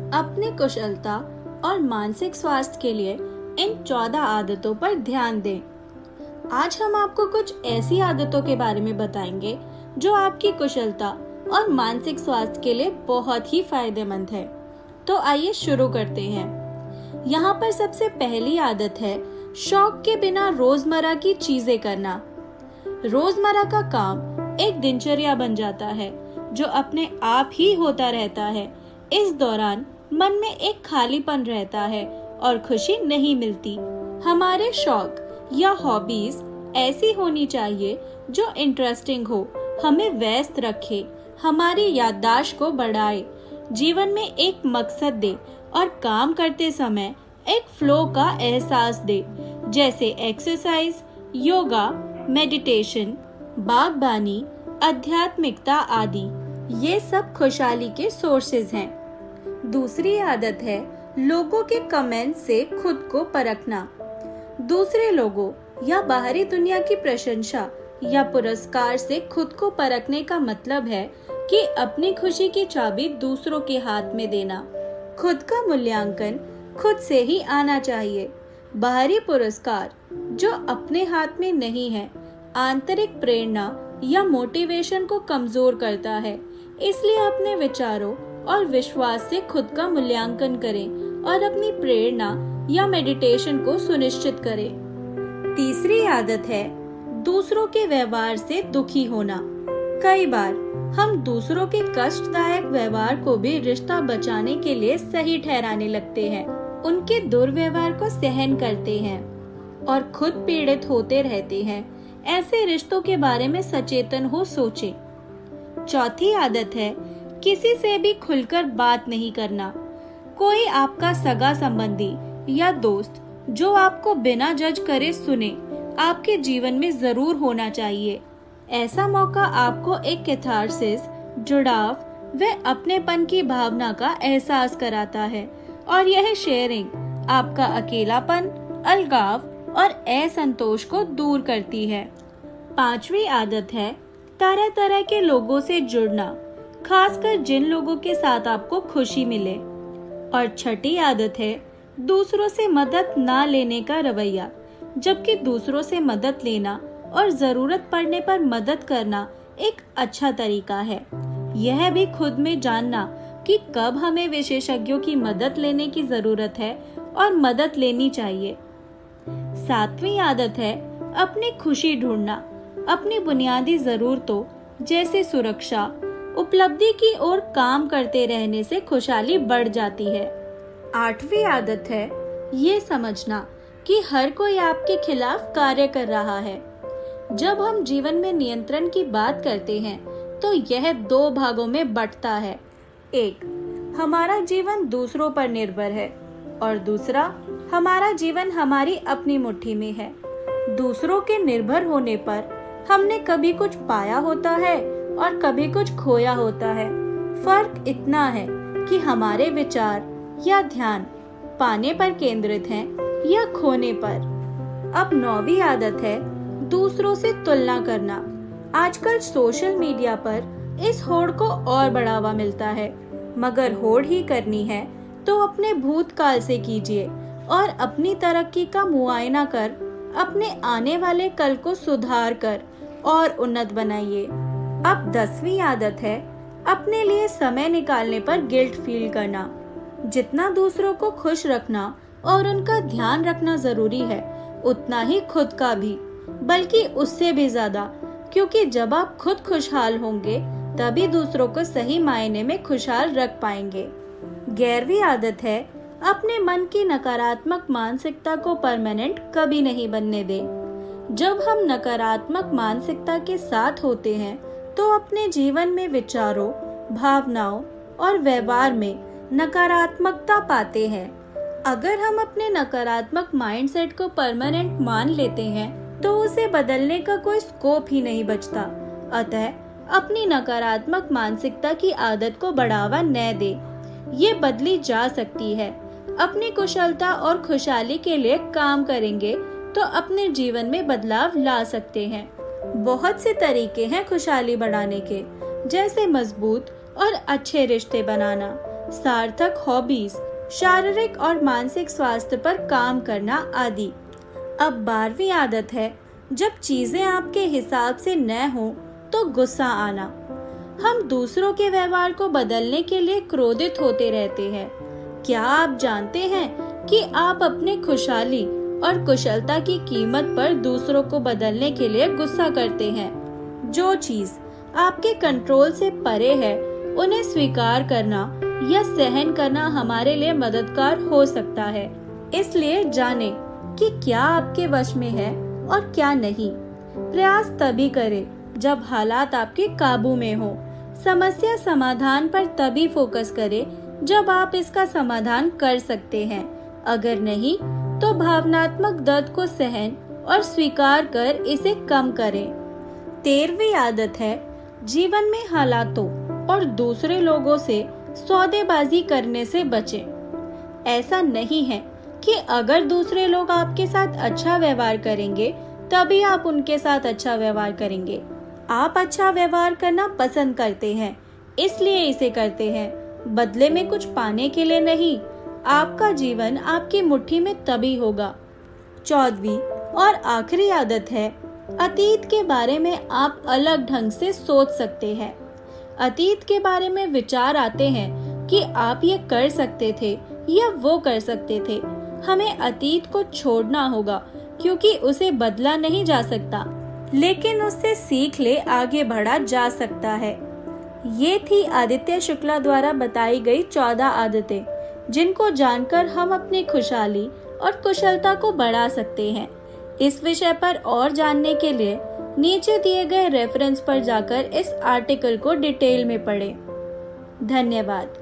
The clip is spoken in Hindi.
अपनी कुशलता और मानसिक स्वास्थ्य के लिए इन 14 आदतों पर ध्यान दें। आज हम आपको कुछ ऐसी आदतों के बारे में बताएंगे जो आपकी कुशलता और मानसिक स्वास्थ्य के लिए बहुत ही फायदेमंद है। तो आइए शुरू करते हैं। यहाँ पर सबसे पहली आदत है शौक के बिना रोजमर्रा की चीजें करना। रोजमर्रा का काम एक दिनचर्या बन जाता है जो अपने आप ही होता रहता है। इस दौरान मन में एक खालीपन रहता है और खुशी नहीं मिलती। हमारे शौक या हॉबीज ऐसी होनी चाहिए जो इंटरेस्टिंग हो, हमें व्यस्त रखे, हमारी याददाश्त को बढ़ाए, जीवन में एक मकसद दे और काम करते समय एक फ्लो का एहसास दे, जैसे एक्सरसाइज, योगा, मेडिटेशन, बागबानी, आध्यात्मिकता आदि। ये सब खुशहाली के सोर्सेज हैं। दूसरी आदत है लोगों के कमेंट से खुद को परखना। दूसरे लोगों या बाहरी दुनिया की प्रशंसा या पुरस्कार से खुद को परखने का मतलब है कि अपनी खुशी की चाबी दूसरों के हाथ में देना। खुद का मूल्यांकन खुद से ही आना चाहिए। बाहरी पुरस्कार जो अपने हाथ में नहीं है, आंतरिक प्रेरणा या मोटिवेशन को कमजोर करता है। इसलिए अपने विचारों और विश्वास से खुद का मूल्यांकन करें और अपनी प्रेरणा या मेडिटेशन को सुनिश्चित करें। तीसरी आदत है दूसरों के व्यवहार से दुखी होना। कई बार हम दूसरों के कष्टदायक व्यवहार को भी रिश्ता बचाने के लिए सही ठहराने लगते हैं। उनके दुर्व्यवहार को सहन करते हैं और खुद पीड़ित होते रहते हैं। ऐसे रिश्तों के बारे में सचेतन हो सोचें। चौथी आदत है किसी से भी खुलकर बात नहीं करना। कोई आपका सगा संबंधी या दोस्त जो आपको बिना जज करे सुने, आपके जीवन में जरूर होना चाहिए। ऐसा मौका आपको एक कैथारसिस, जुड़ाव व अपनेपन की भावना का एहसास कराता है और यह शेयरिंग आपका अकेलापन, अलगाव और असंतोष को दूर करती है। पांचवी आदत है तरह तरह के लोगों से जुड़ना, खासकर जिन लोगों के साथ आपको खुशी मिले। और छठी आदत है दूसरों से मदद ना लेने का रवैया, जबकि दूसरों से मदद लेना और जरूरत पड़ने पर मदद करना एक अच्छा तरीका है। यह भी खुद में जानना कि कब हमें विशेषज्ञों की मदद लेने की जरूरत है और मदद लेनी चाहिए। सातवीं आदत है अपनी खुशी ढूंढना। अपनी बुनियादी जरूरतों जैसे सुरक्षा, उपलब्धि की ओर काम करते रहने से खुशहाली बढ़ जाती है। आठवीं आदत है ये समझना कि हर कोई आपके खिलाफ कार्य कर रहा है। जब हम जीवन में नियंत्रण की बात करते हैं तो यह 2 भागों में बंटता है। एक, हमारा जीवन दूसरों पर निर्भर है और दूसरा, हमारा जीवन हमारी अपनी मुट्ठी में है। दूसरों के निर्भर होने पर हमने कभी कुछ पाया होता है और कभी कुछ खोया होता है। फर्क इतना है कि हमारे विचार या ध्यान पाने पर केंद्रित हैं या खोने पर। अब 9वीं आदत है दूसरों से तुलना करना। आजकल सोशल मीडिया पर इस होड़ को और बढ़ावा मिलता है, मगर होड़ ही करनी है तो अपने भूतकाल से कीजिए और अपनी तरक्की का मुआयना कर अपने आने वाले कल को सुधार कर और उन्नत बनाइए। अब 10वीं आदत है अपने लिए समय निकालने पर गिल्ट फील करना। जितना दूसरों को खुश रखना और उनका ध्यान रखना जरूरी है, उतना ही खुद का भी, बल्कि उससे भी ज्यादा, क्योंकि जब आप खुद खुशहाल होंगे तभी दूसरों को सही मायने में खुशहाल रख पाएंगे। 11वीं आदत है अपने मन की नकारात्मक मानसिकता को परमानेंट कभी नहीं बनने दें। जब हम नकारात्मक मानसिकता के साथ होते हैं तो अपने जीवन में विचारों, भावनाओं और व्यवहार में नकारात्मकता पाते हैं। अगर हम अपने नकारात्मक माइंडसेट को परमानेंट मान लेते हैं तो उसे बदलने का कोई स्कोप ही नहीं बचता। अतः अपनी नकारात्मक मानसिकता की आदत को बढ़ावा न दे। ये बदली जा सकती है। अपनी कुशलता और खुशहाली के लिए काम करेंगे तो अपने जीवन में बदलाव ला सकते हैं। बहुत से तरीके हैं खुशहाली बढ़ाने के, जैसे मजबूत और अच्छे रिश्ते बनाना, सार्थक हॉबीज, शारीरिक और मानसिक स्वास्थ्य पर काम करना आदि। अब 12वीं आदत है, जब चीजें आपके हिसाब से न हो तो गुस्सा आना। हम दूसरों के व्यवहार को बदलने के लिए क्रोधित होते रहते हैं। क्या आप जानते हैं कि आप अपने खुशहाली और कुशलता की कीमत पर दूसरों को बदलने के लिए गुस्सा करते हैं? जो चीज आपके कंट्रोल से परे है, उन्हें स्वीकार करना या सहन करना हमारे लिए मददगार हो सकता है। इसलिए जानें कि क्या आपके वश में है और क्या नहीं। प्रयास तभी करें जब हालात आपके काबू में हो। समस्या समाधान पर तभी फोकस करें जब आप इसका समाधान कर सकते हैं। अगर नहीं, तो भावनात्मक दर्द को सहन और स्वीकार कर इसे कम करें। 13वीं आदत है, जीवन में हालातों और दूसरे लोगों से सौदेबाजी करने से बचें। ऐसा नहीं है कि अगर दूसरे लोग आपके साथ अच्छा व्यवहार करेंगे तभी आप उनके साथ अच्छा व्यवहार करेंगे। आप अच्छा व्यवहार करना पसंद करते हैं, इसलिए इसे करते हैं, बदले में कुछ पाने के लिए नहीं। आपका जीवन आपकी मुट्ठी में तभी होगा। 14वीं और आखिरी आदत है, अतीत के बारे में आप अलग ढंग से सोच सकते हैं। अतीत के बारे में विचार आते हैं कि आप ये कर सकते थे या वो कर सकते थे। हमें अतीत को छोड़ना होगा क्योंकि उसे बदला नहीं जा सकता, लेकिन उससे सीख ले आगे बढ़ा जा सकता है। ये थी आदित्य शुक्ला द्वारा बताई गई 14 आदतें, जिनको जानकर हम अपनी खुशहाली और कुशलता को बढ़ा सकते हैं। इस विषय पर और जानने के लिए नीचे दिए गए रेफरेंस पर जाकर इस आर्टिकल को डिटेल में पढ़ें। धन्यवाद।